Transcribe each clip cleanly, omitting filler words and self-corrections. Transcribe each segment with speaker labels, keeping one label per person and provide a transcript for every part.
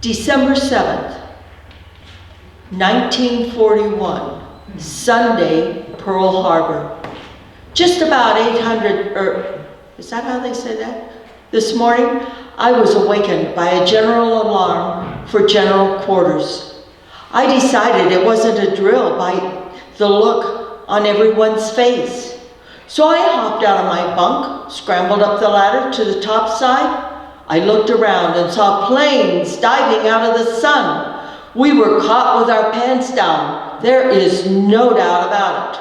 Speaker 1: December 7th, 1941, Sunday, Pearl Harbor. Just about 800, is that how they say that? This morning, I was awakened by a general alarm for general quarters. I decided it wasn't a drill by the look on everyone's face. So I hopped out of my bunk, scrambled up the ladder to the top side. I looked around and saw planes diving out of the sun. We were caught with our pants down. There is no doubt about it.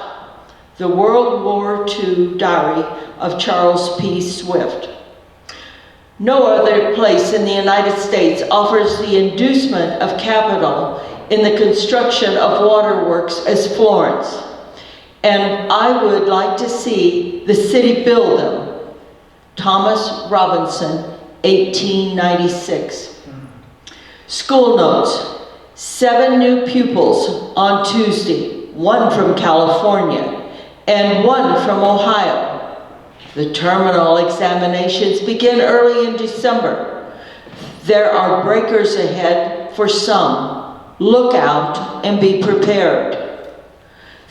Speaker 1: The World War II Diary of Charles P. Swift. No other place in the United States offers the inducement of capital in the construction of waterworks as Florence. And I would like to see the city build them. Thomas Robinson, 1896. School notes. 7 new pupils on Tuesday, 1 from California and 1 from Ohio. The terminal examinations begin early in December. There are breakers ahead for some. Look out and be prepared.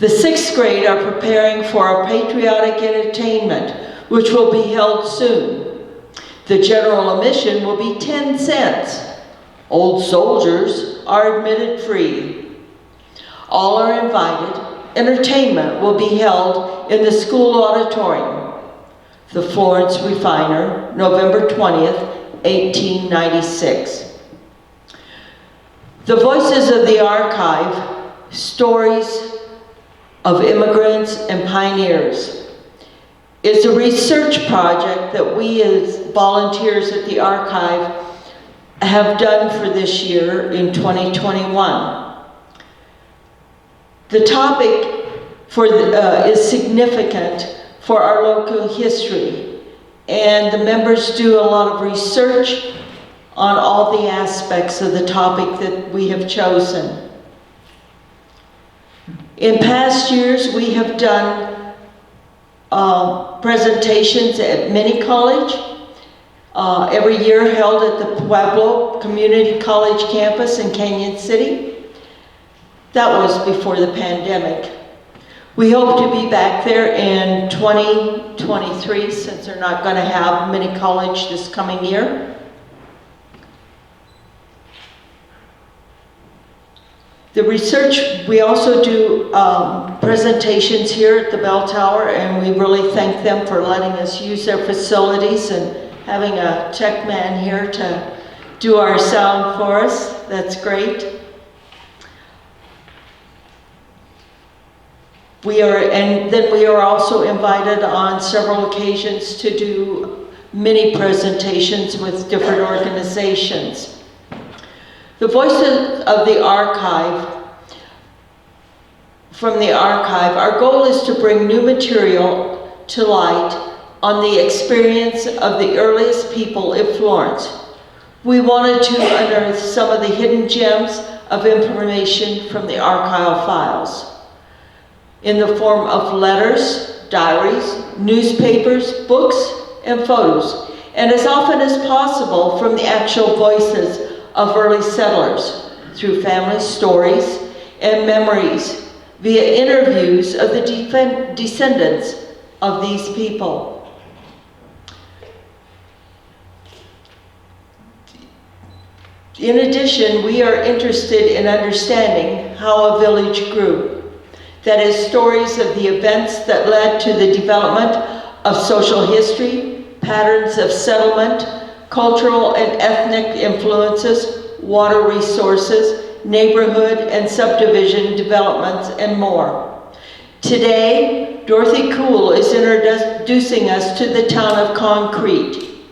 Speaker 1: The 6th grade are preparing for a patriotic entertainment, which will be held soon. The general admission will be 10 cents. Old soldiers are admitted free. All are invited. Entertainment will be held in the school auditorium. The Florence Refiner, November 20th, 1896. The Voices of the Archive, Stories of Immigrants and Pioneers, is a research project that we as volunteers at the archive have done for this year in 2021. The topic is significant for our local history, and the members do a lot of research on all the aspects of the topic that we have chosen. In past years, we have done presentations at Mini College, every year held at the Pueblo Community College campus in Canyon City. That was before the pandemic. We hope to be back there in 2023, since they're not going to have Mini College this coming year. The research, we also do presentations here at the Bell Tower, and we really thank them for letting us use their facilities and having a tech man here to do our sound for us. That's great. We are also invited on several occasions to do mini presentations with different organizations. The Voices of the Archive, from the archive, our goal is to bring new material to light on the experience of the earliest people in Florence. We wanted to unearth some of the hidden gems of information from the archival files in the form of letters, diaries, newspapers, books, and photos, and as often as possible from the actual voices of early settlers through family stories and memories via interviews of the descendants of these people. In addition, we are interested in understanding how a village grew. That is, stories of the events that led to the development of social history, patterns of settlement, cultural and ethnic influences, water resources, neighborhood and subdivision developments, and more. Today, Dorothy Kuhl is introducing us to the town of Concrete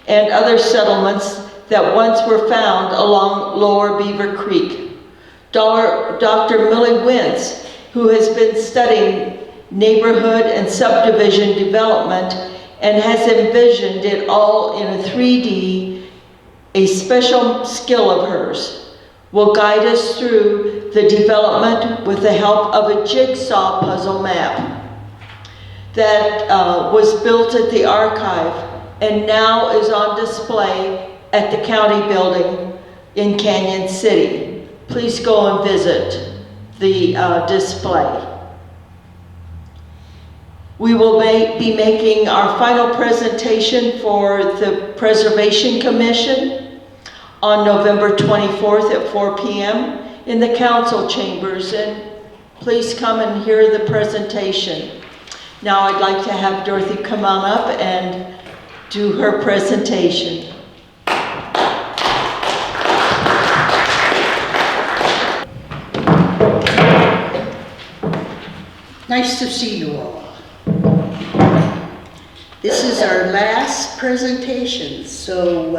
Speaker 1: and other settlements that once were found along Lower Beaver Creek. Dr. Millie Wentz, who has been studying neighborhood and subdivision development and has envisioned it all in a 3D, a special skill of hers, will guide us through the development with the help of a jigsaw puzzle map that was built at the archive and now is on display at the county building in Canyon City. Please go and visit the display. We will be making our final presentation for the Preservation Commission on November 24th at 4 p.m. in the council chambers, and please come and hear the presentation. Now I'd like to have Dorothy come on up and do her presentation.
Speaker 2: Nice to see you all. This is our last presentation, so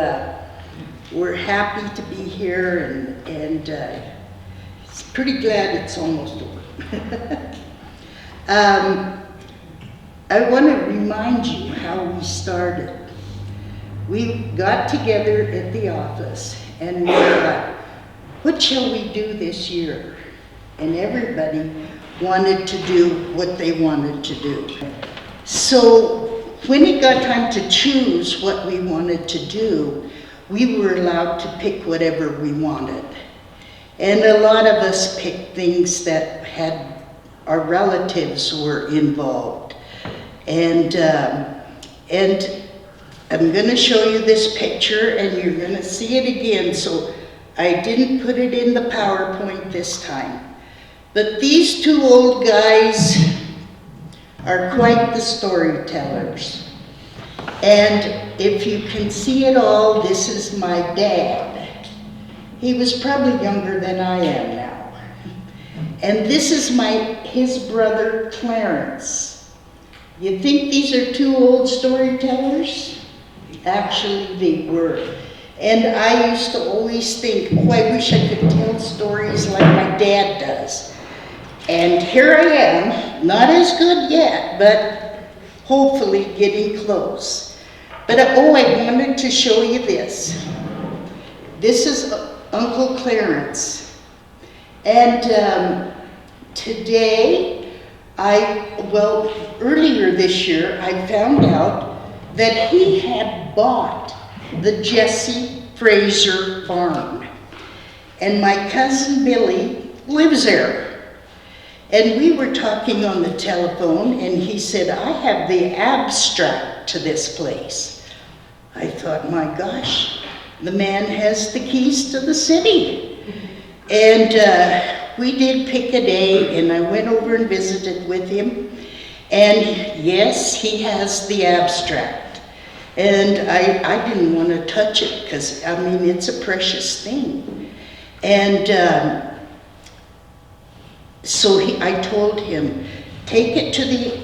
Speaker 2: we're happy to be here and pretty glad it's almost over. I want to remind you how we started. We got together at the office and we thought, what shall we do this year? And everybody wanted to do what they wanted to do. So when it got time to choose what we wanted to do, we were allowed to pick whatever we wanted. And a lot of us picked things that had our relatives were involved. And I'm going to show you this picture and you're going to see it again. So I didn't put it in the PowerPoint this time. But these two old guys are quite the storytellers. And if you can see it all, this is my dad. He was probably younger than I am now. And this is his brother, Clarence. You think these are two old storytellers? Actually, they were. And I used to always think, oh, I wish I could tell stories like my dad does. And here I am, not as good yet, but hopefully getting close. But oh, I wanted to show you this. This is Uncle Clarence. And today, earlier this year, I found out that he had bought the Jesse Fraser farm. And my cousin Billy lives there. And we were talking on the telephone and he said, I have the abstract to this place. I thought, my gosh, the man has the keys to the city. And we did pick a day and I went over and visited with him. And yes, he has the abstract. And I didn't want to touch it because, I mean, it's a precious thing. And so I told him, take it to the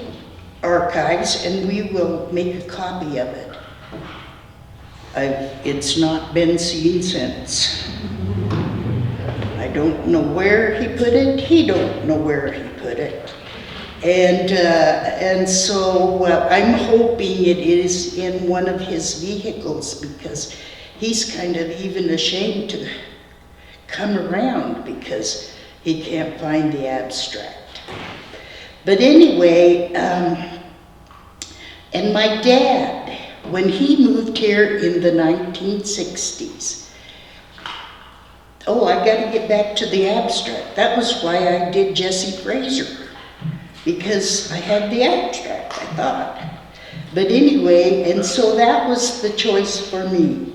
Speaker 2: archives and we will make a copy of it. It's not been seen since. I don't know where he put it. He don't know where he put it. And so I'm hoping it is in one of his vehicles because he's kind of even ashamed to come around because he can't find the abstract. But anyway, and my dad, when he moved here in the 1960s, oh, I got to get back to the abstract. That was why I did Jesse Fraser, because I had the abstract, I thought. But anyway, and so that was the choice for me.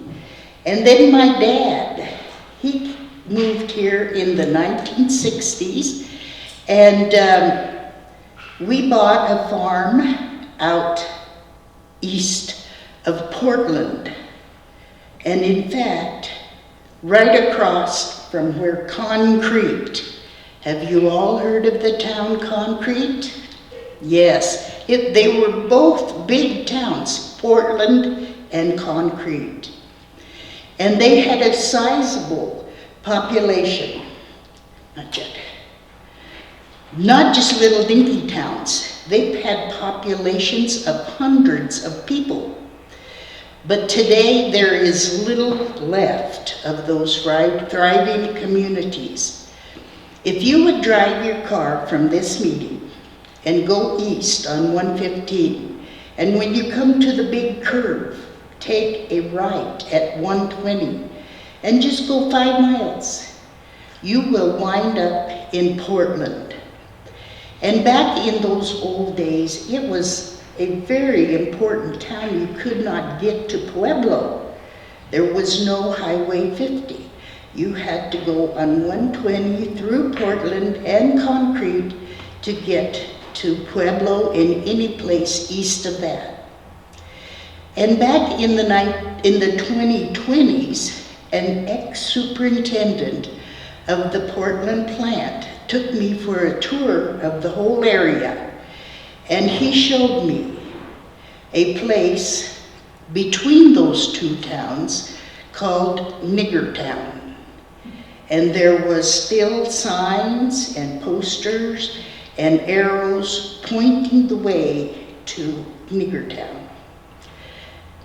Speaker 2: And then my dad, he moved here in the 1960s, and we bought a farm out east of Portland. And in fact, right across from where Concrete, have you all heard of the town Concrete? Yes, they were both big towns, Portland and Concrete. And they had a sizable population, not just little dinky towns. They've had populations of hundreds of people. But today there is little left of those thriving communities. If you would drive your car from this meeting and go east on 115, and when you come to the big curve, take a right at 120, and just go 5 miles. You will wind up in Portland. And back in those old days, it was a very important town. You could not get to Pueblo. There was no Highway 50. You had to go on 120 through Portland and Concrete to get to Pueblo and any place east of that. And back in the 2020s, an ex-superintendent of the Portland plant took me for a tour of the whole area, and he showed me a place between those two towns called Niggertown. And there was still signs and posters and arrows pointing the way to Niggertown.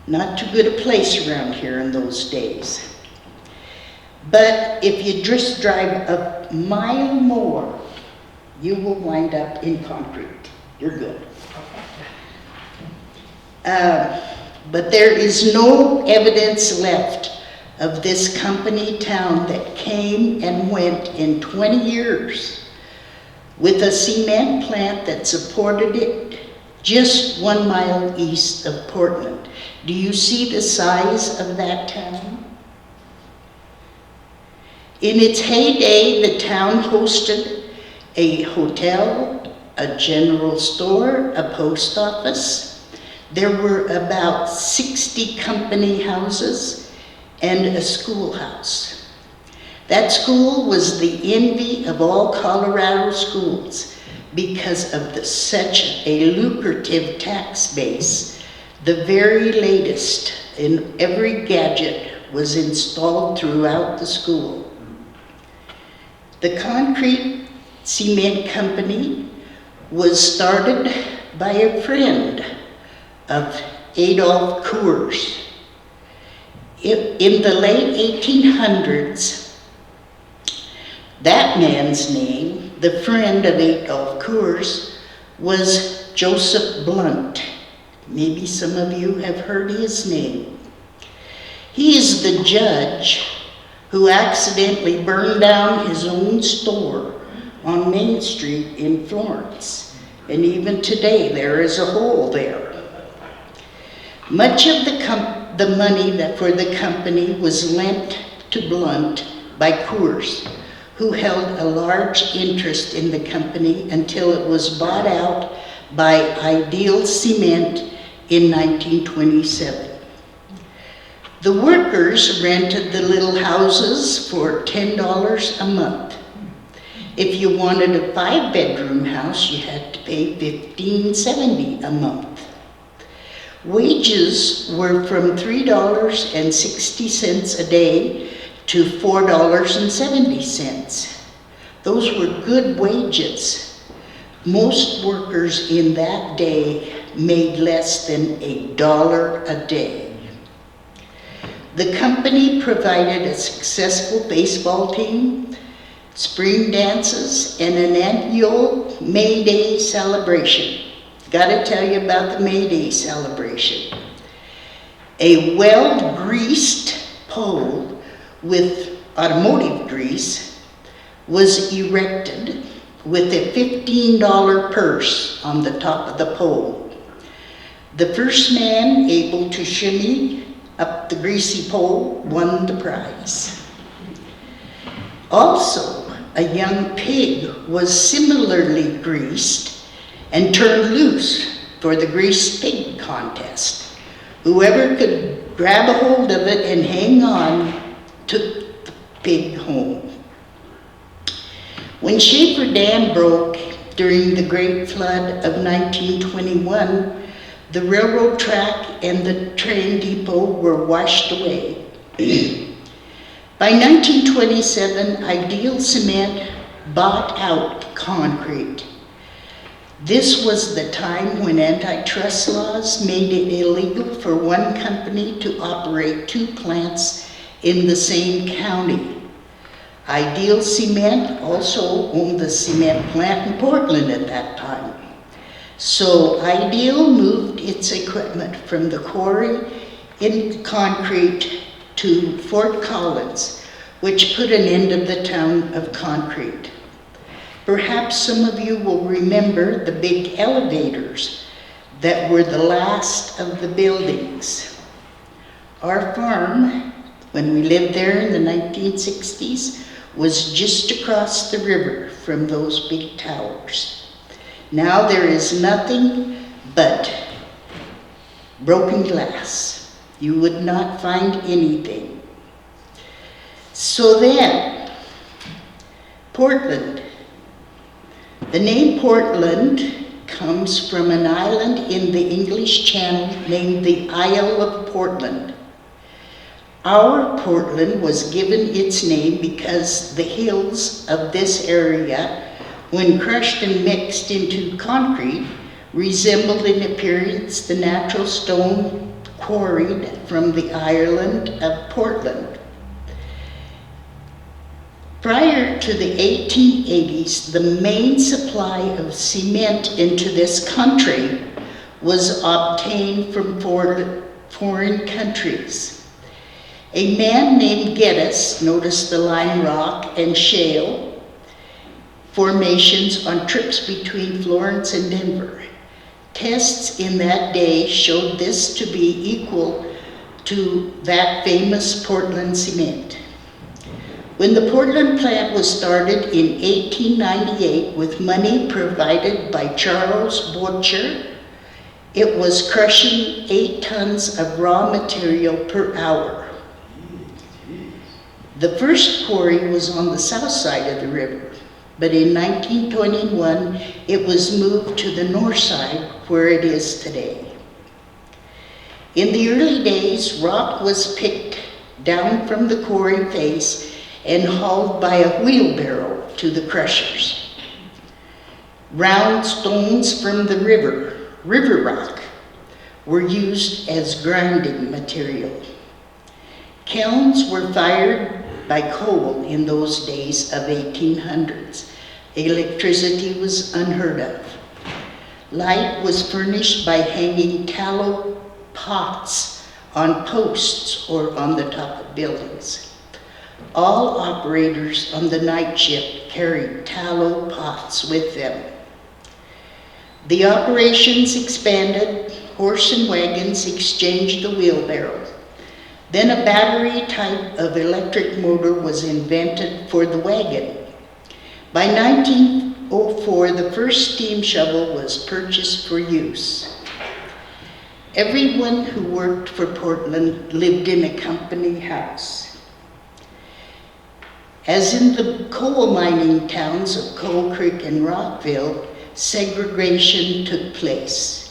Speaker 2: Not too good a place around here in those days. But if you just drive a mile more, you will wind up in Concrete. You're good. But there is no evidence left of this company town that came and went in 20 years with a cement plant that supported it just 1 mile east of Portland. Do you see the size of that town? In its heyday, the town hosted a hotel, a general store, a post office. There were about 60 company houses and a schoolhouse. That school was the envy of all Colorado schools because of such a lucrative tax base. The very latest in every gadget was installed throughout the school. The Concrete Cement Company was started by a friend of Adolph Coors. In the late 1800s, that man's name, the friend of Adolph Coors, was Joseph Blunt. Maybe some of you have heard his name. He is the judge who accidentally burned down his own store on Main Street in Florence. And even today, there is a hole there. Much of the money for the company was lent to Blunt by Coors, who held a large interest in the company until it was bought out by Ideal Cement in 1927. The workers rented the little houses for $10 a month. If you wanted a 5-bedroom house, you had to pay $15.70 a month. Wages were from $3.60 a day to $4.70. Those were good wages. Most workers in that day made less than $1 a day. The company provided a successful baseball team, spring dances, and an annual May Day celebration. Gotta tell you about the May Day celebration. A well-greased pole with automotive grease was erected with a $15 purse on the top of the pole. The first man able to shimmy up the greasy pole won the prize. Also, a young pig was similarly greased and turned loose for the greased pig contest. Whoever could grab a hold of it and hang on took the pig home. When Schaefer Dam broke during the Great Flood of 1921, the railroad track and the train depot were washed away. By 1927, Ideal Cement bought out Concrete. This was the time when antitrust laws made it illegal for one company to operate 2 plants in the same county. Ideal Cement also owned the cement plant in Portland at that time. So Ideal moved its equipment from the quarry in Concrete to Fort Collins, which put an end to the town of concrete. Perhaps some of you will remember the big elevators that were the last of the buildings. Our farm, when we lived there in the 1960s, was just across the river from those big towers. Now there is nothing but broken glass. You would not find anything. So then, Portland. The name Portland comes from an island in the English Channel named the Isle of Portland. Our Portland was given its name because the hills of this area, when crushed and mixed into concrete, resembled in appearance the natural stone quarried from the island of Portland. Prior to the 1880s, the main supply of cement into this country was obtained from foreign countries. A man named Geddes noticed the lime rock and shale formations on trips between Florence and Denver. Tests in that day showed this to be equal to that famous Portland cement. When the Portland plant was started in 1898 with money provided by Charles Boucher, it was crushing 8 tons of raw material per hour. The first quarry was on the south side of the river, but in 1921 it was moved to the north side where it is today. In the early days, rock was picked down from the quarry face and hauled by a wheelbarrow to the crushers. Round stones from the river rock, were used as grinding material. Kilns were fired by coal in those days of 1800s. Electricity was unheard of. Light was furnished by hanging tallow pots on posts or on the top of buildings. All operators on the night shift carried tallow pots with them. The operations expanded. Horse and wagons exchanged the wheelbarrow. Then a battery type of electric motor was invented for the wagon. By 1904, the first steam shovel was purchased for use. Everyone who worked for Portland lived in a company house. As in the coal mining towns of Coal Creek and Rockville, segregation took place.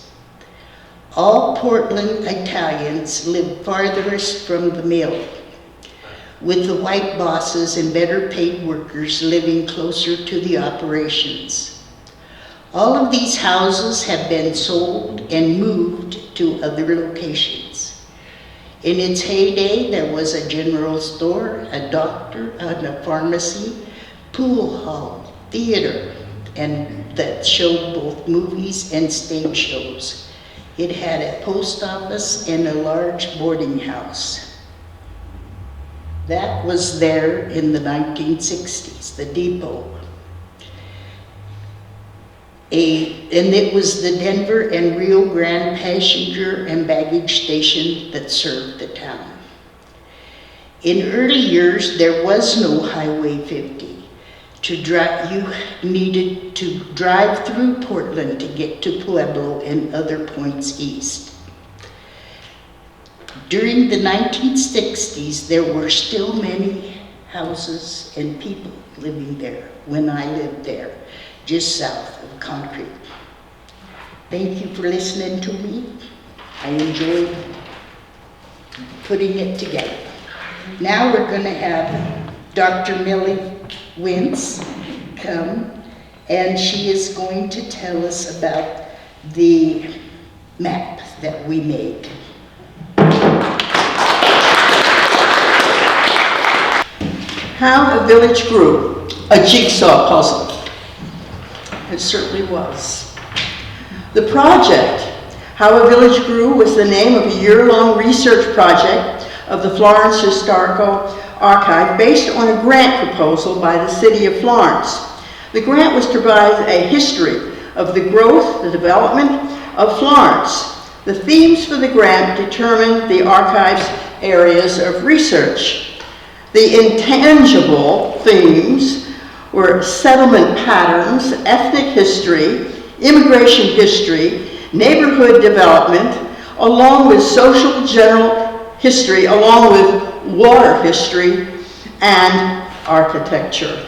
Speaker 2: All Portland Italians lived farthest from the mill, with the white bosses and better paid workers living closer to the operations. All of these houses have been sold and moved to other locations. In its heyday, there was a general store, a doctor, and a pharmacy, pool hall, theater, and that showed both movies and stage shows. It had a post office and a large boarding house. That was there in the 1960s, the depot. And it was the Denver and Rio Grande passenger and baggage station that served the town. In early years, there was no Highway 50. You needed to drive through Portland to get to Pueblo and other points east. During the 1960s, there were still many houses and people living there when I lived there, just south of Concrete. Thank you for listening to me. I enjoyed putting it together. Now we're going to have Dr. Millie Wentz come, and she is going to tell us about the map that we made.
Speaker 3: How a village grew, a jigsaw puzzle. It certainly was. The project, How a Village Grew, was the name of a year-long research project of the Florence Historical Archive based on a grant proposal by the City of Florence. The grant was to provide a history of the growth, the development of Florence. The themes for the grant determined the archive's areas of research. The intangible themes were settlement patterns, ethnic history, immigration history, neighborhood development, along with social general history, along with water history and architecture.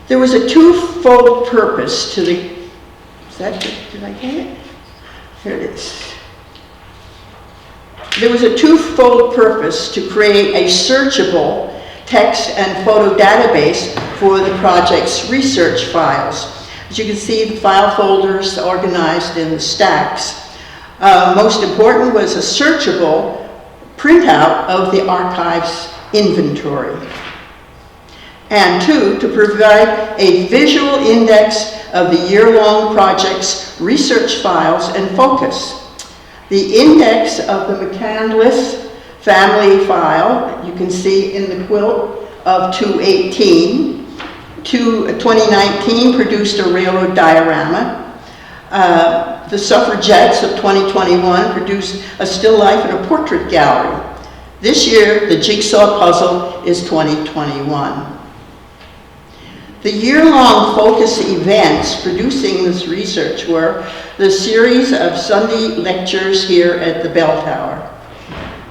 Speaker 3: There was a twofold purpose to the, did I get it? Here it is. There was a twofold purpose to create a searchable text and photo database for the project's research files. As you can see, the file folders organized in the stacks. Most important was a searchable printout of the archive's inventory. And two, to provide a visual index of the year-long project's research files and focus. The index of the McCandless family file, you can see in the quilt of 218. 2019 produced a railroad diorama. The Suffragettes of 2021 produced a still life and a portrait gallery. This year, the jigsaw puzzle is 2021. The year-long focus events producing this research were the series of Sunday lectures here at the Bell Tower,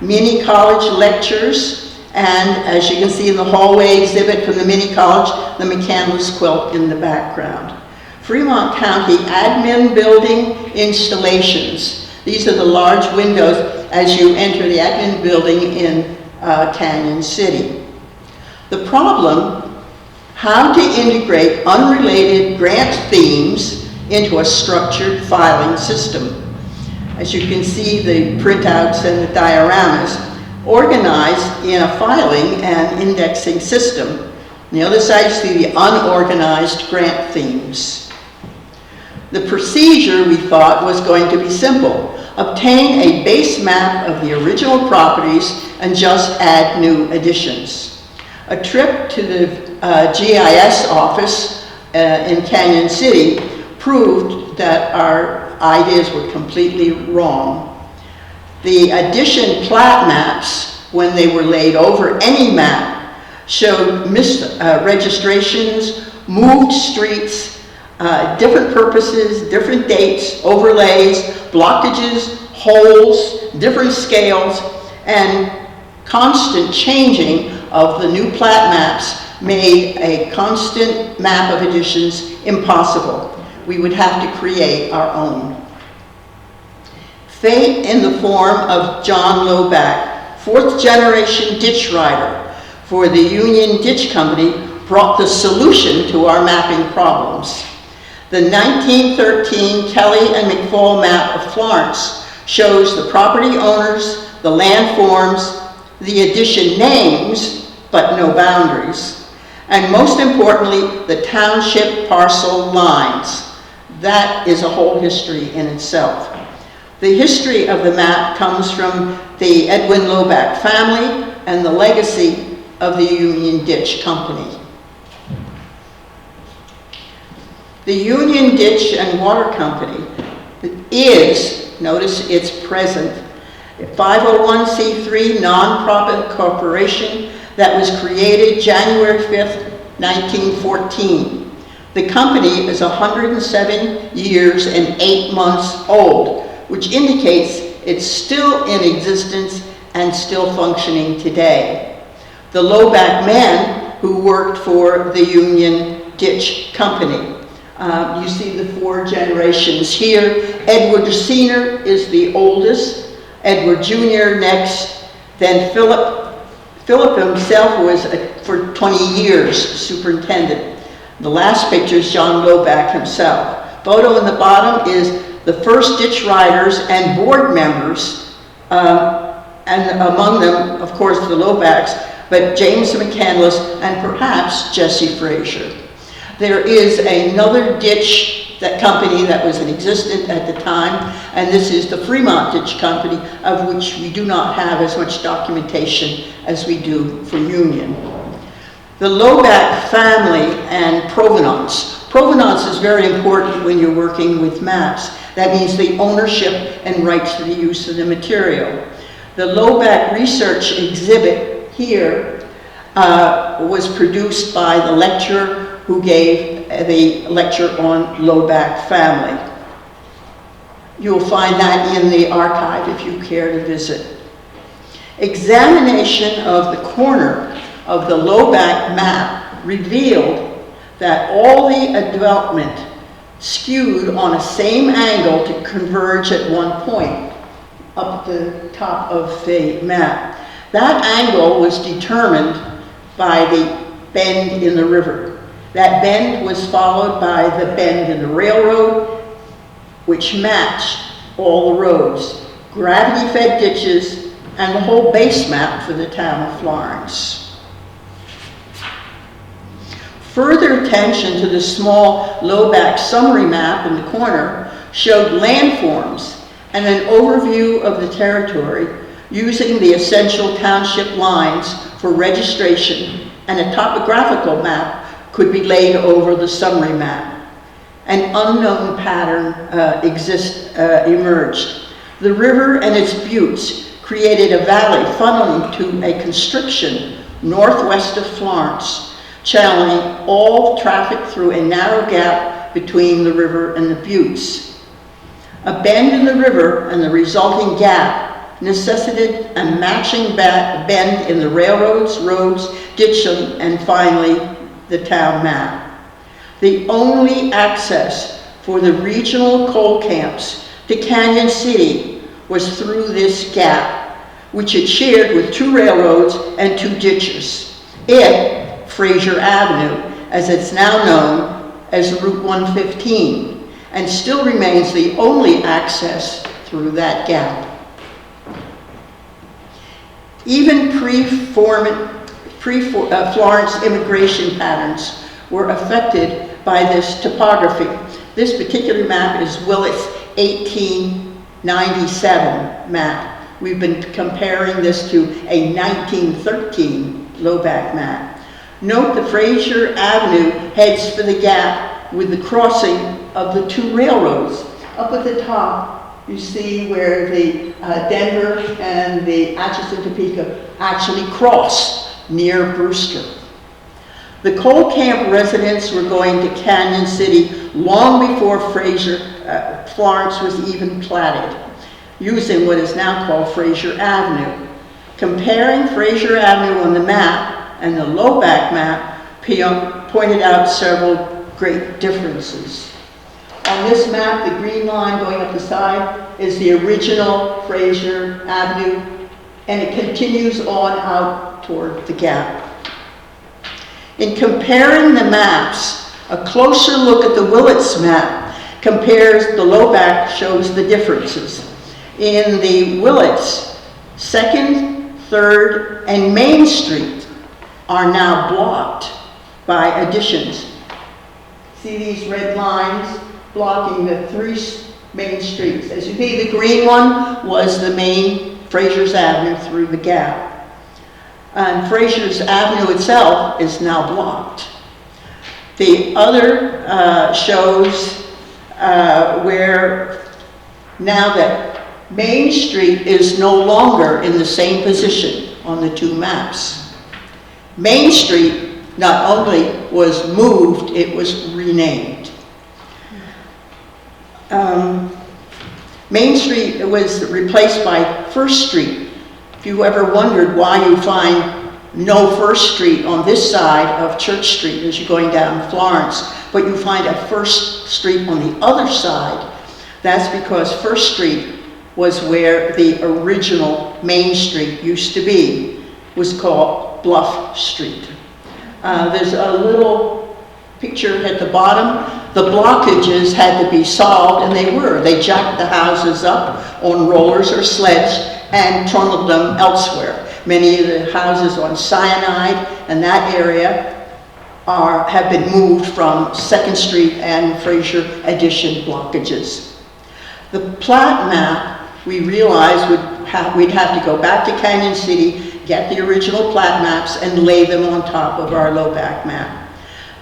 Speaker 3: mini college lectures, and as you can see in the hallway exhibit from the mini college, the McCandless quilt in the background. Fremont County Admin Building installations. These are the large windows as you enter the admin building in Canyon City. The problem, how to integrate unrelated grant themes into a structured filing system. As you can see, the printouts and the dioramas organized in a filing and indexing system. On the other side, you see the unorganized grant themes. The procedure, we thought, was going to be simple. Obtain a base map of the original properties and just add new additions. A trip to the GIS office in Canyon City proved that our ideas were completely wrong. The addition plat maps, when they were laid over any map, showed missed registrations, moved streets, different purposes, different dates, overlays, blockages, holes, different scales, and constant changing of the new plat maps made a constant map of additions impossible. We would have to create our own. Fate in the form of John Loback, fourth generation ditch rider for the Union Ditch Company, brought the solution to our mapping problems. The 1913 Kelly and McFall map of Florence shows the property owners, the land forms, the addition names, but no boundaries, and most importantly, the township parcel lines. That is a whole history in itself. The history of the map comes from the Edwin Loback family and the legacy of the Union Ditch Company. The Union Ditch and Water Company is, notice it's present, a 501c3 nonprofit corporation that was created January 5th, 1914. The company is 107 years and 8 months old, which indicates it's still in existence and still functioning today. The Loback men who worked for the Union Ditch Company. You see the 4 generations here. Edward Sr. is the oldest, Edward Jr. next, then Philip. Philip himself was for 20 years superintendent. The last picture is John Loback himself. Photo in the bottom is the first ditch riders and board members, and among them, of course, the Lobacks, but James McCandless and perhaps Jesse Frazier. There is another ditch that company that was in existence at the time, and this is the Fremontage Company, of which we do not have as much documentation as we do from Union. The Loback family and provenance. Provenance is very important when you're working with maps. That means the ownership and rights to the use of the material. The Loback research exhibit here was produced by the lecturer who gave the lecture on Loback family. You'll find that in the archive if you care to visit. Examination of the corner of the Loback map revealed that all the development skewed on a same angle to converge at one point up the top of the map. That angle was determined by the bend in the river. That bend was followed by the bend in the railroad, which matched all the roads, gravity-fed ditches, and the whole base map for the town of Florence. Further attention to the small Loback summary map in the corner showed landforms and an overview of the territory using the essential township lines for registration, and a topographical map could be laid over the summary map. An unknown pattern emerged. The river and its buttes created a valley funneling to a constriction northwest of Florence, channeling all traffic through a narrow gap between the river and the buttes. A bend in the river and the resulting gap necessitated a matching bend in the railroads, roads, ditching, and finally the town map. The only access for the regional coal camps to Canyon City was through this gap, which it shared with 2 railroads and 2 ditches. Fraser Avenue, as it's now known as Route 115, and still remains the only access through that gap. Even pre-Florence immigration patterns were affected by this topography. This particular map is Willett's 1897 map. We've been comparing this to a 1913 Loback map. Note the Fraser Avenue heads for the gap with the crossing of the 2 railroads. Up at the top, you see where the Denver and the Atchison Topeka actually cross near Brewster. The coal camp residents were going to Canyon City long before Florence was even platted, using what is now called Fraser Avenue. Comparing Fraser Avenue on the map and the Loback map pointed out several great differences. On this map, the green line going up the side is the original Fraser Avenue, and it continues on out toward the gap. In comparing the maps, a closer look at the Willett's map compares the Loback, shows the differences. In the Willett's, 2nd, 3rd, and Main Street are now blocked by additions. See these red lines blocking the 3 main streets. As you see, the green one was the main Fraser's Avenue through the gap. And Fraser's Avenue itself is now blocked. The other shows where now that Main Street is no longer in the same position on the 2 maps. Main Street not only was moved, it was renamed. Main Street was replaced by First Street. If you ever wondered why you find no First Street on this side of Church Street as you're going down Florence, but you find a First Street on the other side, that's because First Street was where the original Main Street used to be. It was called Bluff Street. There's a little picture at the bottom. The blockages had to be solved, and they were. They jacked the houses up on rollers or sleds and tunneled them elsewhere. Many of the houses on Cyanide and that area have been moved from 2nd Street and Fraser Addition blockages. The plat map, we realized we'd have to go back to Canyon City, get the original plat maps, and lay them on top of our Lobac map.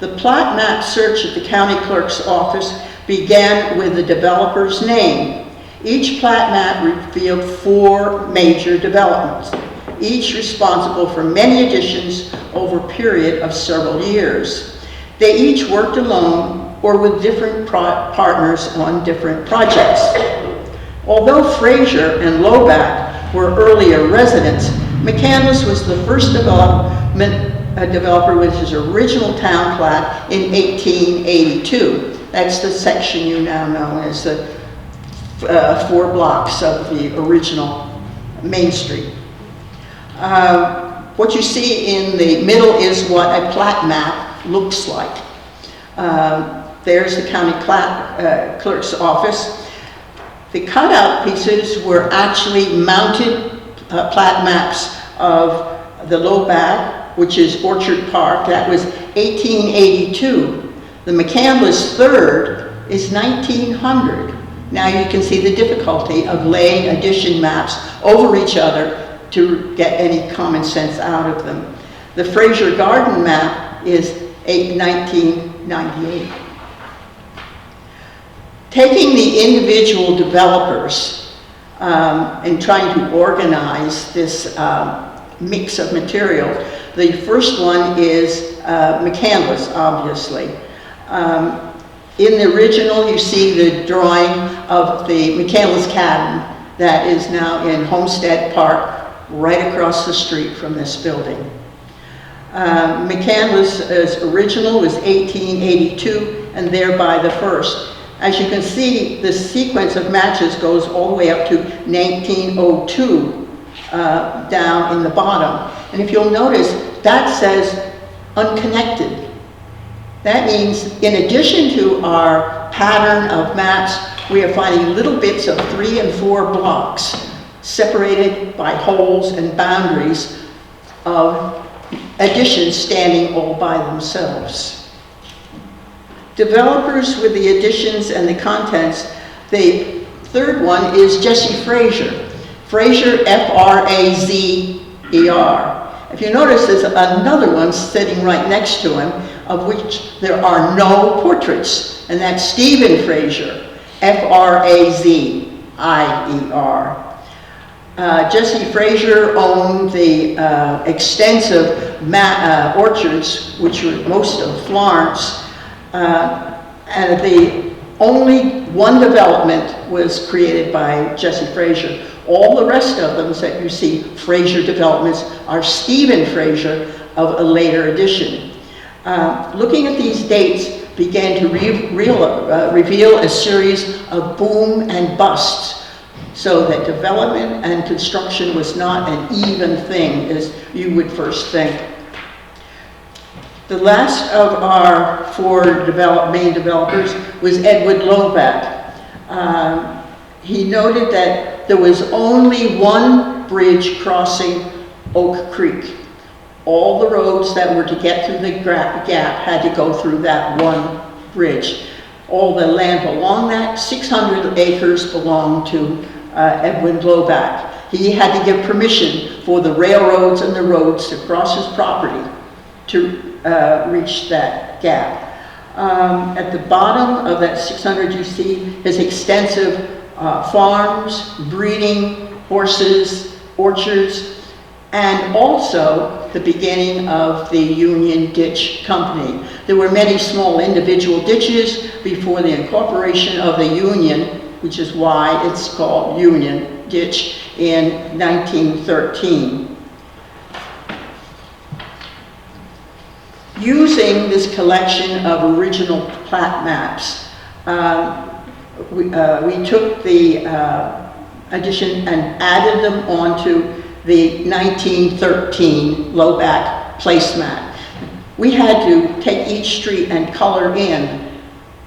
Speaker 3: The plat map search at the county clerk's office began with the developer's name. Each plat map revealed 4 major developments, each responsible for many additions over a period of several years. They each worked alone or with different partners on different projects. Although Fraser and Lobac were earlier residents, McCandless was the first developer with his original town plat in 1882. That's the section you now know as the 4 blocks of the original Main Street. What you see in the middle is what a plat map looks like. There's the county clerk's office. The cutout pieces were actually mounted plat maps of the Lobac, which is Orchard Park. That was 1882. The McCandless third is 1900. Now you can see the difficulty of laying addition maps over each other to get any common sense out of them. The Fraser Garden map is 1998. Taking the individual developers and trying to organize this mix of material, the first one is McCandless, obviously. In the original, you see the drawing of the McCandless cabin that is now in Homestead Park, right across the street from this building. McCandless' original was 1882, and thereby the first. As you can see, the sequence of matches goes all the way up to 1902, down in the bottom. And if you'll notice, that says unconnected. That means, in addition to our pattern of maps, we are finding little bits of 3 and 4 blocks separated by holes and boundaries of additions standing all by themselves. Developers with the additions and the contents, the third one is Jesse Fraser. Fraser, F-R-A-Z-E-R. If you notice, there's another one sitting right next to him, of which there are no portraits, and that's Stephen Fraser, F-R-A-Z-I-E-R. Jesse Fraser owned the extensive orchards, which were most of Florence, and the only one development was created by Jesse Fraser. All the rest of them that you see, Fraser developments, are Stephen Fraser of a later edition. Looking at these dates began to reveal a series of boom and busts, so that development and construction was not an even thing as you would first think. The last of our 4 main developers was Edward Lobac. He noted that there was only one bridge crossing Oak Creek. All the roads that were to get through the gap had to go through that one bridge. All the land along that, 600 acres, belonged to Edwin Lobac. He had to give permission for the railroads and the roads to cross his property to reach that gap. At the bottom of that 600, you see his extensive farms, breeding, horses, orchards, and also the beginning of the Union Ditch Company. There were many small individual ditches before the incorporation of the Union, which is why it's called Union Ditch, in 1913. Using this collection of original plat maps, we took the addition and added them onto the 1913 Lobac placemat. We had to take each street and color in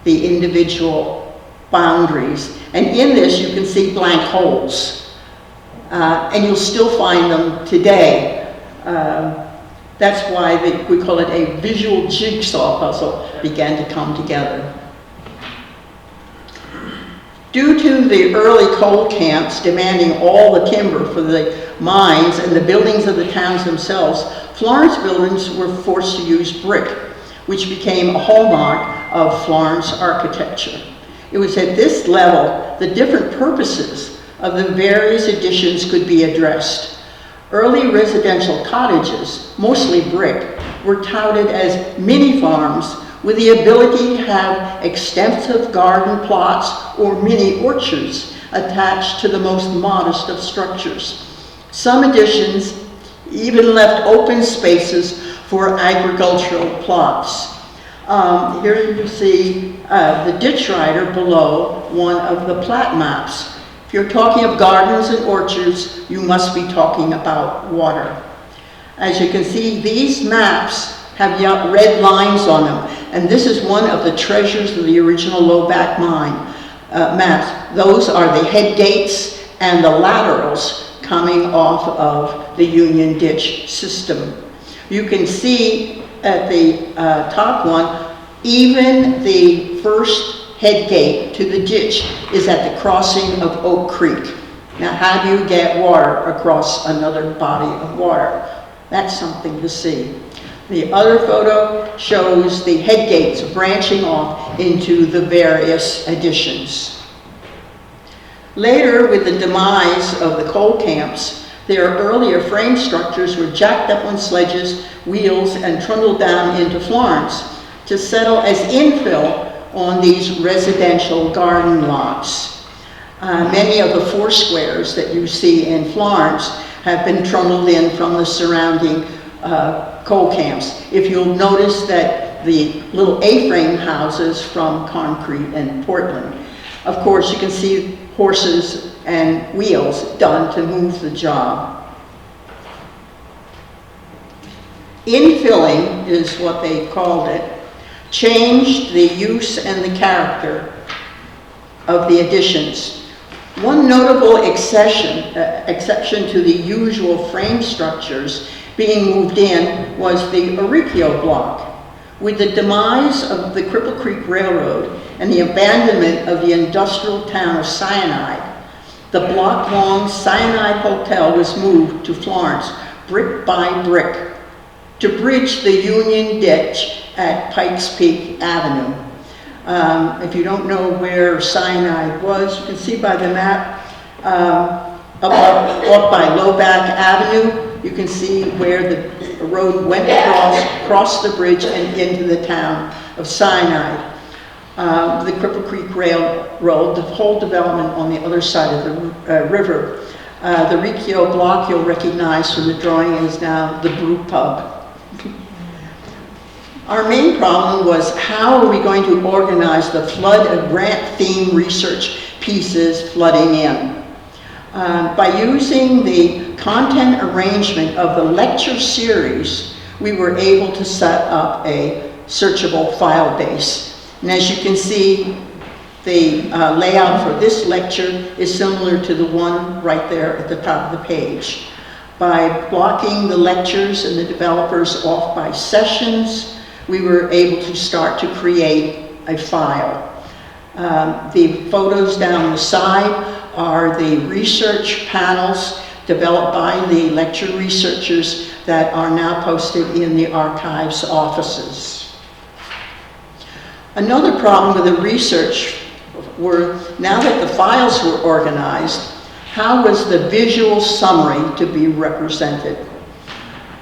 Speaker 3: the individual boundaries. And in this, you can see blank holes. And you'll still find them today. That's why we call it a visual jigsaw puzzle, began to come together. Due to the early coal camps demanding all the timber for the mines and the buildings of the towns themselves, Florence buildings were forced to use brick, which became a hallmark of Florence architecture. It was at this level the different purposes of the various additions could be addressed. Early residential cottages, mostly brick, were touted as mini farms with the ability to have extensive garden plots or mini orchards attached to the most modest of structures. Some additions even left open spaces for agricultural plots. Here you see the ditch rider below one of the plat maps. If you're talking of gardens and orchards, you must be talking about water. As you can see, these maps have red lines on them, and this is one of the treasures of the original Lowback mine maps. Those are the head gates and the laterals coming off of the Union Ditch system. You can see at the top one, even the first head gate to the ditch is at the crossing of Oak Creek. Now, how do you get water across another body of water? That's something to see. The other photo shows the head gates branching off into the various additions. Later, with the demise of the coal camps, their earlier frame structures were jacked up on sledges, wheels, and trundled down into Florence to settle as infill on these residential garden lots. Many of the four squares that you see in Florence have been trundled in from the surrounding coal camps. If you'll notice that the little A-frame houses from concrete and Portland. Of course, you can see horses and wheels done to move the job. Infilling is what they called it, changed the use and the character of the additions. One notable exception to the usual frame structures being moved in was the Oricchio block. With the demise of the Cripple Creek Railroad and the abandonment of the industrial town of Cyanide, the block-long Cyanide Hotel was moved to Florence, brick by brick, to bridge the Union Ditch at Pikes Peak Avenue. If you don't know where Cyanide was, you can see by the map, up by Lowback Avenue, you can see where the road went across the bridge and into the town of Cyanide. The Cripple Creek Railroad, the whole development on the other side of the river. The Riccio block you'll recognize from the drawing is now the Brew Pub. Our main problem was how are we going to organize the flood of grant theme research pieces flooding in. By using the content arrangement of the lecture series, we were able to set up a searchable file base. And as you can see, the layout for this lecture is similar to the one right there at the top of the page. By blocking the lectures and the developers off by sessions, we were able to start to create a file. The photos down the side are the research panels developed by the lecture researchers that are now posted in the archives offices. Another problem with the research were, now that the files were organized, how was the visual summary to be represented?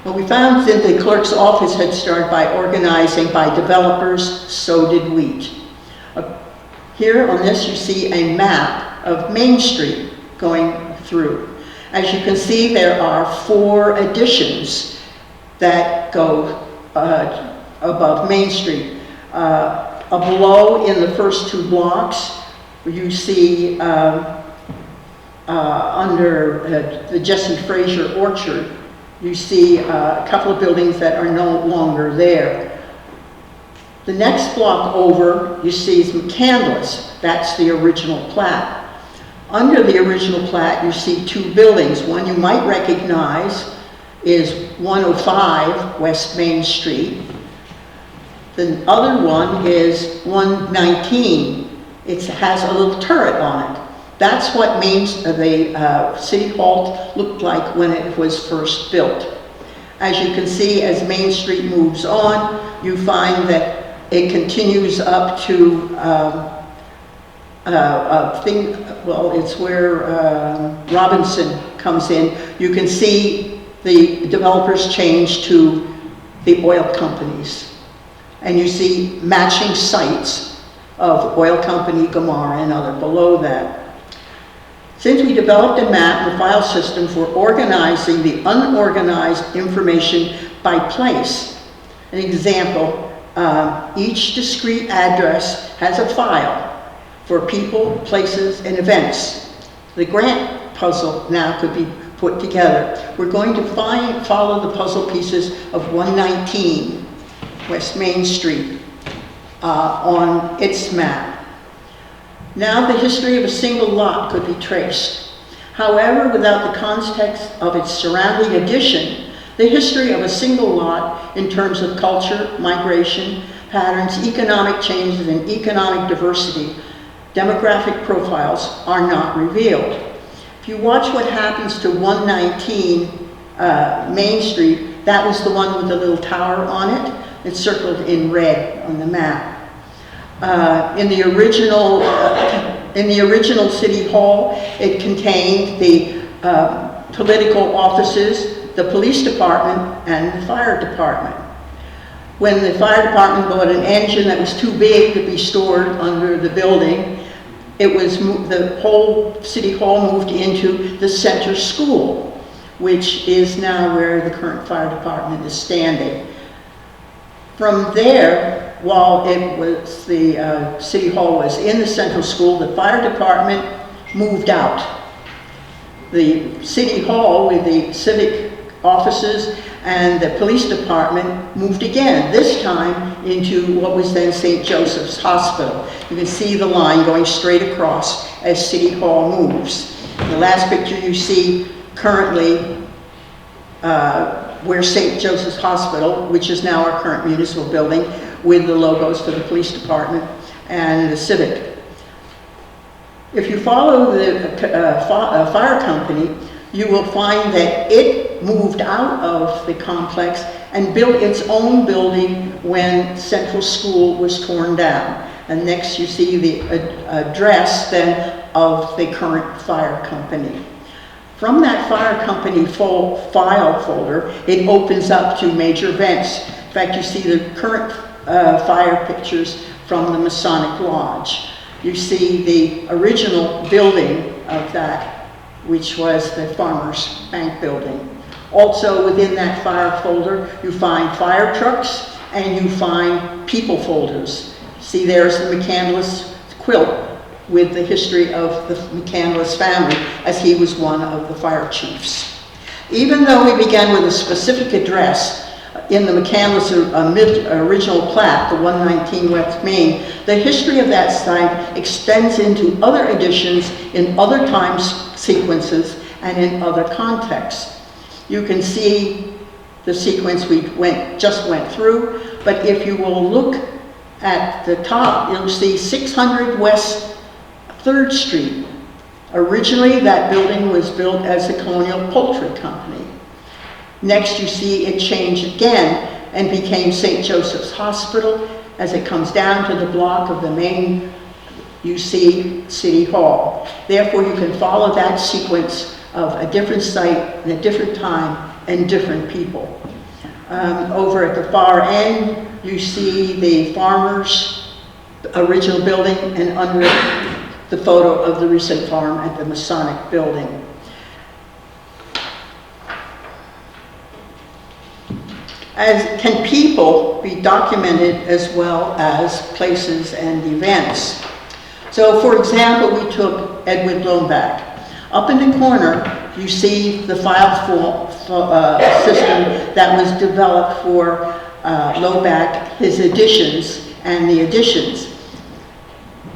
Speaker 3: Well, we found that the clerk's office had started by organizing by developers, so did we. Here on this you see a map of Main Street going through. As you can see, there are 4 additions that go above Main Street. Below in the first 2 blocks, you see under the Jesse Frazier Orchard, you see a couple of buildings that are no longer there. The next block over, you see is McCandless. That's the original plat. Under the original plat, you see 2 buildings. One you might recognize is 105 West Main Street. The other one is 119. It has a little turret on it. That's what the City Hall looked like when it was first built. As you can see, as Main Street moves on, you find that it continues up to it's where Robinson comes in. You can see the developers change to the oil companies. And you see matching sites of oil company, Gomorrah, and other below that. Since we developed a map and file system for organizing the unorganized information by place, an example, each discrete address has a file for people, places, and events. The grant puzzle now could be put together. We're going to follow the puzzle pieces of 119 West Main Street on its map. Now the history of a single lot could be traced. However, without the context of its surrounding addition, the history of a single lot in terms of culture, migration, patterns, economic changes, and economic diversity, demographic profiles are not revealed. If you watch what happens to 119 Main Street, that was the one with the little tower on it. It's circled in red on the map. In the original City Hall, it contained the political offices, the police department, and the fire department. When the fire department bought an engine that was too big to be stored under the building, the whole City Hall moved into the center school, which is now where the current fire department is standing. From there, while the City Hall was in the central school, the fire department moved out. The City Hall with the civic offices and the police department moved again, this time into what was then St. Joseph's Hospital. You can see the line going straight across as City Hall moves. The last picture you see currently where St. Joseph's Hospital, which is now our current municipal building, with the logos for the police department and the civic. If you follow the fire company, you will find that it moved out of the complex and built its own building when Central School was torn down. And next you see the address then of the current fire company. From that fire company file folder, it opens up to major events. In fact, you see the current fire pictures from the Masonic Lodge. You see the original building of that, which was the Farmers Bank building. Also within that fire folder, you find fire trucks and you find people folders. See, there's the McCandless quilt with the history of the McCandless family, as he was one of the fire chiefs. Even though we began with a specific address in the McCandless original plat, the 119 West Main, the history of that site extends into other editions in other time sequences and in other contexts. You can see the sequence we just went through, but if you will look at the top, you'll see 600 West 3rd Street. Originally, that building was built as a colonial poultry company. Next, you see it changed again and became St. Joseph's Hospital. As it comes down to the block of the main, you see City Hall. Therefore, you can follow that sequence of a different site and a different time and different people. Over at the far end, you see the Farmers' original building, and under it, the photo of the recent farm at the Masonic building. As can people be documented as well as places and events? So, for example, we took Edward Lombak. Up in the corner, you see the file system that was developed for Lombak, his additions and the additions.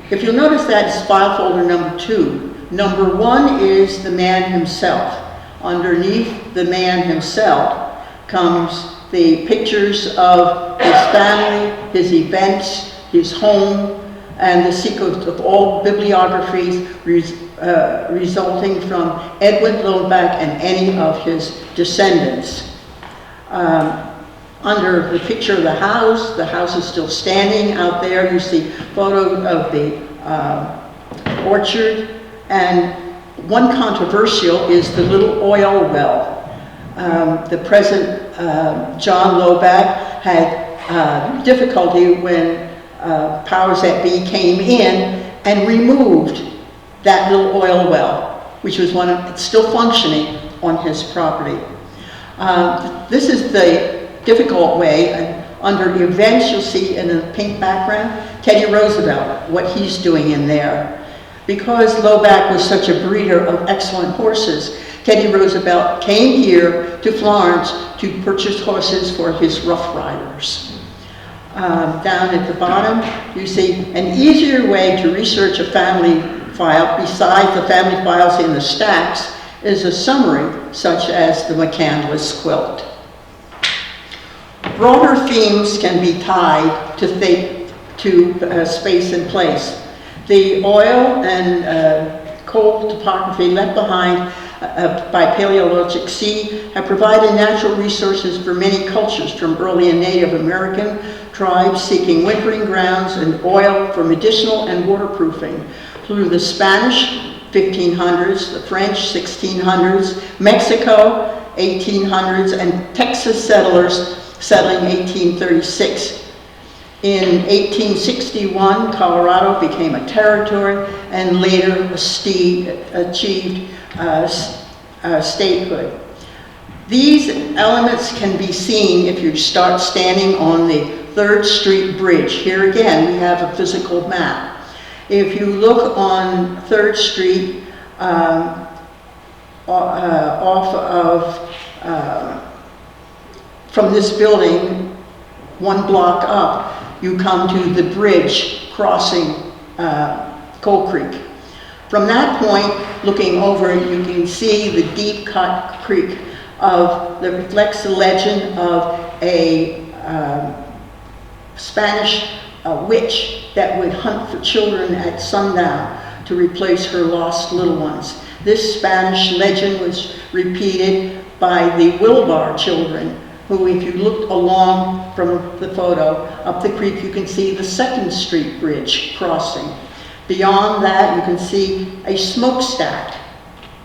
Speaker 3: If you'll notice, that is file folder number 2. Number 1 is the man himself. Underneath the man himself comes the pictures of his family, his events, his home, and the sequence of all bibliographies resulting from Edwin Loback and any of his descendants. Under the picture of the house is still standing out there. You see photo of the orchard, and one controversial is the little oil well. The present John Loback had difficulty when powers that be came in and removed that little oil well, which was it's still functioning on his property. This is the difficult way, and under the events you'll see in the pink background, Teddy Roosevelt, what he's doing in there. Because Loback was such a breeder of excellent horses, Teddy Roosevelt came here to Florence to purchase horses for his Rough Riders. Down at the bottom, you see an easier way to research a family file, besides the family files in the stacks, is a summary such as the McCandless quilt. Broader themes can be tied to space and place. The oil and coal topography left behind by Paleolithic sea have provided natural resources for many cultures, from early and Native American tribes seeking wintering grounds and oil for medicinal and waterproofing, through the Spanish 1500s, the French 1600s, Mexico 1800s, and Texas settlers settling 1836. In 1861, Colorado became a territory and later achieved statehood. These elements can be seen if you start standing on the 3rd Street Bridge. Here again, we have a physical map. If you look on 3rd Street from this building, 1 block up, you come to the bridge crossing Coal Creek. From that point, looking over it, you can see the deep cut creek that reflects the legend of a Spanish witch that would hunt for children at sundown to replace her lost little ones. This Spanish legend was repeated by the Wilbar children, who, if you looked along from the photo up the creek, you can see the 2nd Street Bridge crossing. Beyond that, you can see a smokestack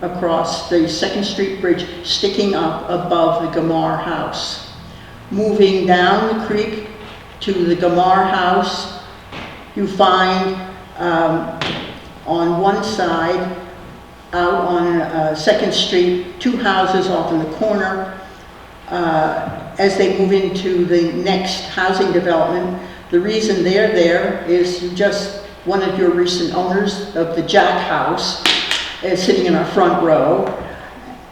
Speaker 3: across the 2nd Street Bridge sticking up above the Gamar House. Moving down the creek to the Gamar House, you find on one side, out on 2nd Street, 2 houses off in the corner. As they move into the next housing development, the reason they're there is just one of your recent owners of the Jack House is sitting in our front row.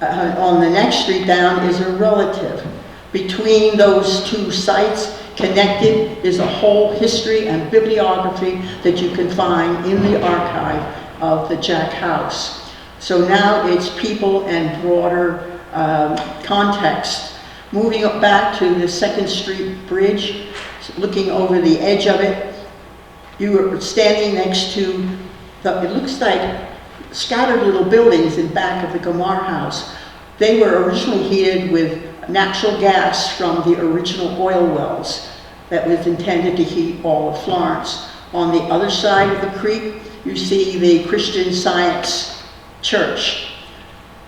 Speaker 3: On the next street down is a relative. Between those 2 sites, connected, is a whole history and bibliography that you can find in the archive of the Jack House. So now it's people and broader context. Moving back to the 2nd Street Bridge, looking over the edge of it, you are standing next to it looks like scattered little buildings in back of the Gamar House. They were originally heated with natural gas from the original oil wells that was intended to heat all of Florence. On the other side of the creek, you see the Christian Science Church.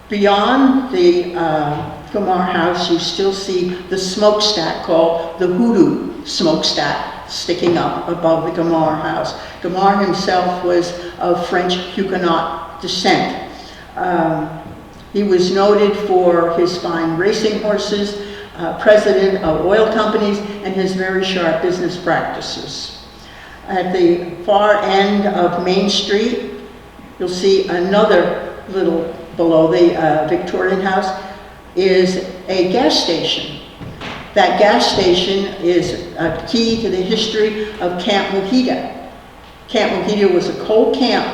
Speaker 3: Beyond the Gamar House, you still see the smokestack called the Hoodoo smokestack sticking up above the Gamar House. Gamar himself was of French Huguenot descent. He was noted for his fine racing horses, president of oil companies, and his very sharp business practices. At the far end of Main Street, you'll see another little below the Victorian House is a gas station. That gas station is a key to the history of Camp Mojita. Camp Mojita was a coal camp,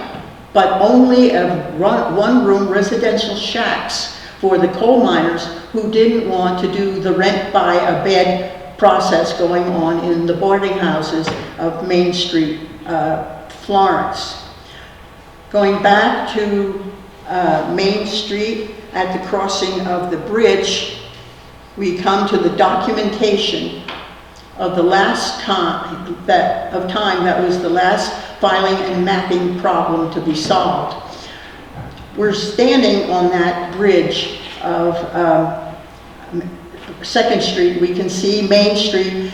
Speaker 3: but only one-room residential shacks for the coal miners who didn't want to do the rent-by-a-bed process going on in the boarding houses of Main Street, Florence. Going back to Main Street at the crossing of the bridge, we come to the documentation of the last time that was the last filing and mapping problem to be solved. We're standing on that bridge of 2nd Street. We can see Main Street,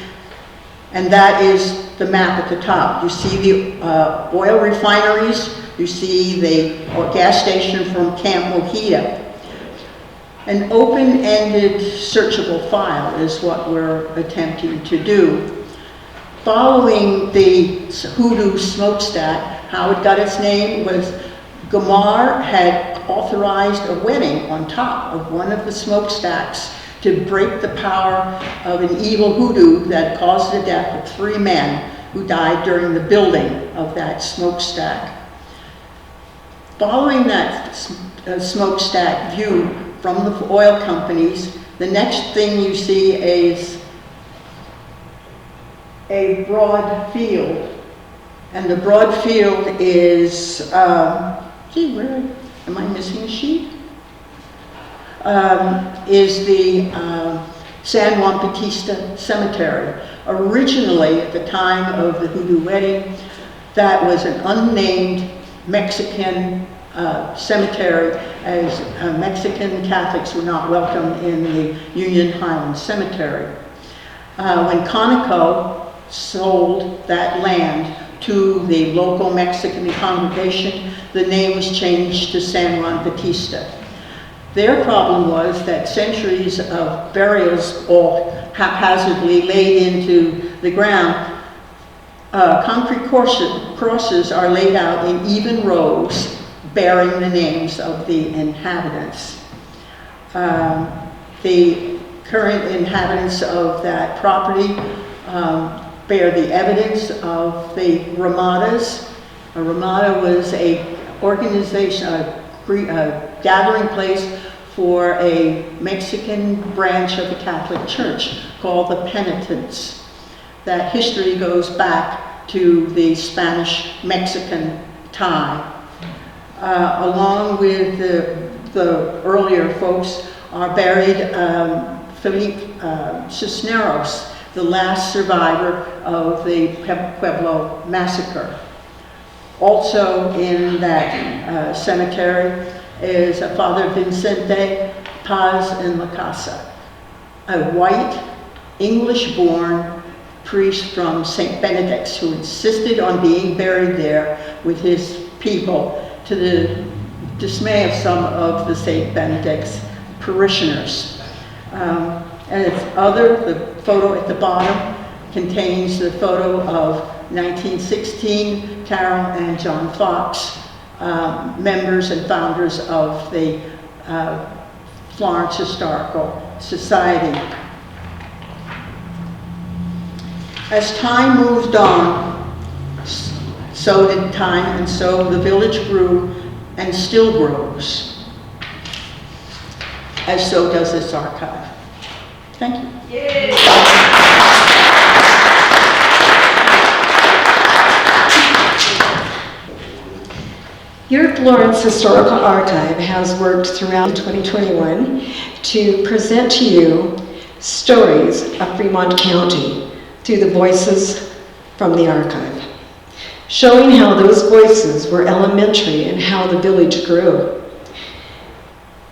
Speaker 3: and that is the map at the top. You see the oil refineries, you see the gas station from Camp Mojito. An open-ended searchable file is what we're attempting to do. Following the Hoodoo smokestack, how it got its name was Gamar had authorized a wedding on top of one of the smokestacks to break the power of an evil hoodoo that caused the death of 3 men who died during the building of that smokestack. Following that smokestack view from the oil companies, the next thing you see is a broad field. And the broad field is, where am I missing a sheet? Is the San Juan Bautista Cemetery. Originally, at the time of the Hoodoo wedding, that was an unnamed Mexican cemetery, as Mexican Catholics were not welcome in the Union Highlands Cemetery. When Conoco sold that land to the local Mexican congregation, the name was changed to San Juan Bautista. Their problem was that centuries of burials all haphazardly laid into the ground, concrete crosses are laid out in even rows bearing the names of the inhabitants. The current inhabitants of that property bear the evidence of the Ramadas. A Ramada was an organization, a gathering place for a Mexican branch of the Catholic Church called the Penitents. That history goes back to the Spanish-Mexican tie. Along with the earlier folks are buried Felipe Cisneros, the last survivor of the Pueblo massacre. Also in that cemetery is Father Vicente Paz en la Casa, a white, English-born priest from St. Benedict's who insisted on being buried there with his people, to the dismay of some of the St. Benedict's parishioners. And the photo at the bottom contains the photo of 1916, Carol and John Fox, members and founders of the Florence Historical Society. As time moved on, so did time, and so the village grew and still grows. As so does this archive. Thank you.
Speaker 4: Your Florence Historical Archive has worked throughout 2021 to present to you stories of Fremont County through the voices from the archive, showing how those voices were elementary in how the village grew.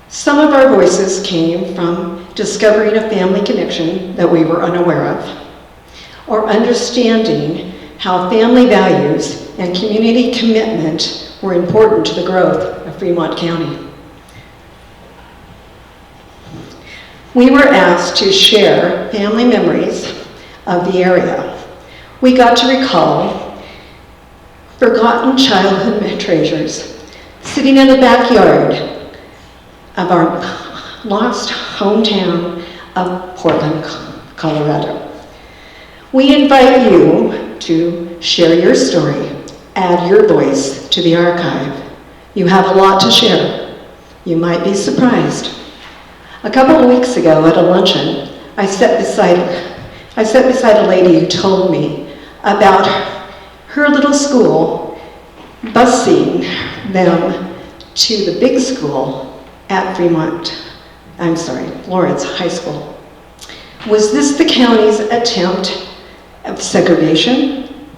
Speaker 4: Some of our voices came from discovering a family connection that we were unaware of, or understanding how family values and community commitment were important to the growth of Fremont County. We were asked to share family memories of the area. We got to recall forgotten childhood treasures sitting in the backyard of our lost hometown of Portland, Colorado. We invite you to share your story, add your voice to the archive. You have a lot to share. You might be surprised. A couple of weeks ago at a luncheon, I sat beside a lady who told me about her little school busing them to the big school at Florence High School. Was this the county's attempt at segregation?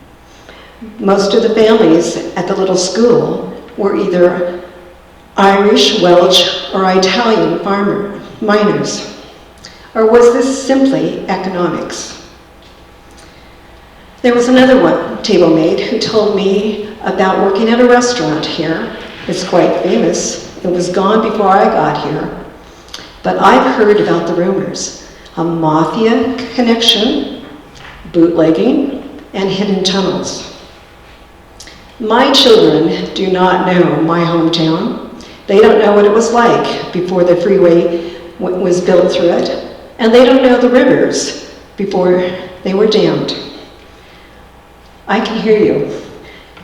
Speaker 4: Most of the families at the little school were either Irish, Welsh, or Italian miners. Or was this simply economics? There was another table mate who told me about working at a restaurant here. It's quite famous. It was gone before I got here. But I've heard about the rumors. A mafia connection, bootlegging, and hidden tunnels. My children do not know my hometown. They don't know what it was like before the freeway was built through it. And they don't know the rivers before they were dammed. I can hear you.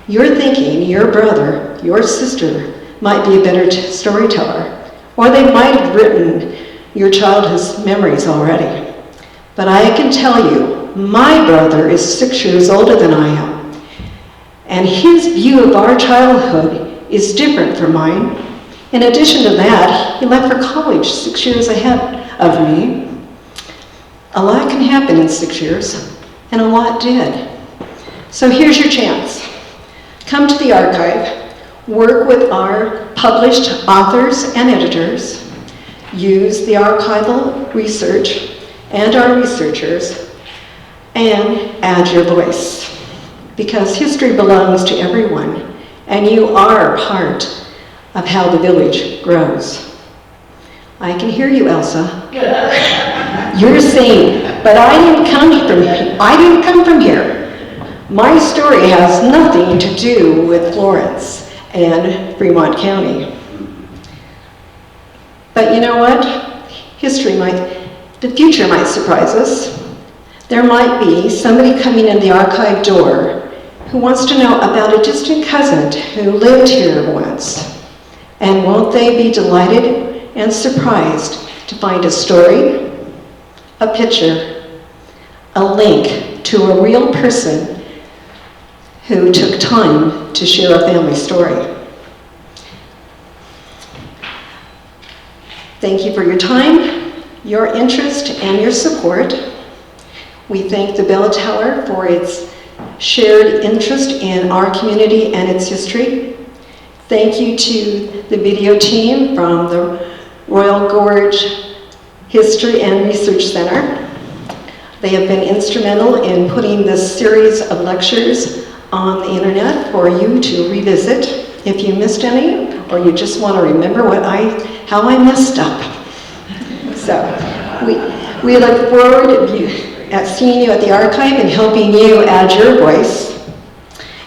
Speaker 4: You're thinking your brother, your sister, might be a better storyteller, or they might have written your childhood's memories already. But I can tell you, my brother is 6 years older than I am, and his view of our childhood is different from mine. In addition to that, he left for college 6 years ahead of me. A lot can happen in 6 years, and a lot did. So here's your chance. Come to the archive, work with our published authors and editors, use the archival research and our researchers, and add your voice. Because history belongs to everyone, and you are part of how the village grows. I can hear you, Elsa. You're saying, but I didn't come from here. My story has nothing to do with Florence and Fremont County. But you know what? The future might surprise us. There might be somebody coming in the archive door who wants to know about a distant cousin who lived here once. And won't they be delighted and surprised to find a story, a picture, a link to a real person who took time to share a family story. Thank you for your time, your interest, and your support. We thank the Bell Tower for its shared interest in our community and its history. Thank you to the video team from the Royal Gorge History and Research Center. They have been instrumental in putting this series of lectures on the internet for you to revisit if you missed any, or you just want to remember how I messed up. So we look forward at seeing you at the archive and helping you add your voice.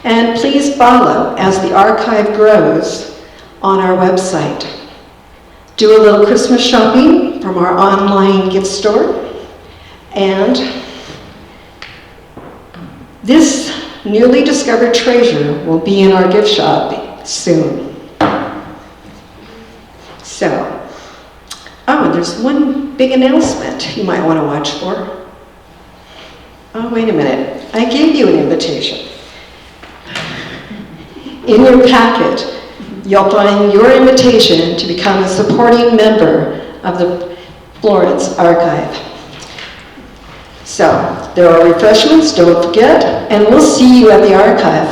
Speaker 4: And please follow as the archive grows on our website. Do a little Christmas shopping from our online gift store. And this newly discovered treasure will be in our gift shop soon. So, and there's one big announcement you might want to watch for. Oh, wait a minute. I gave you an invitation. In your packet, you'll find your invitation to become a supporting member of the Florence Archive. So, there are refreshments, don't forget, and we'll see you at the archive.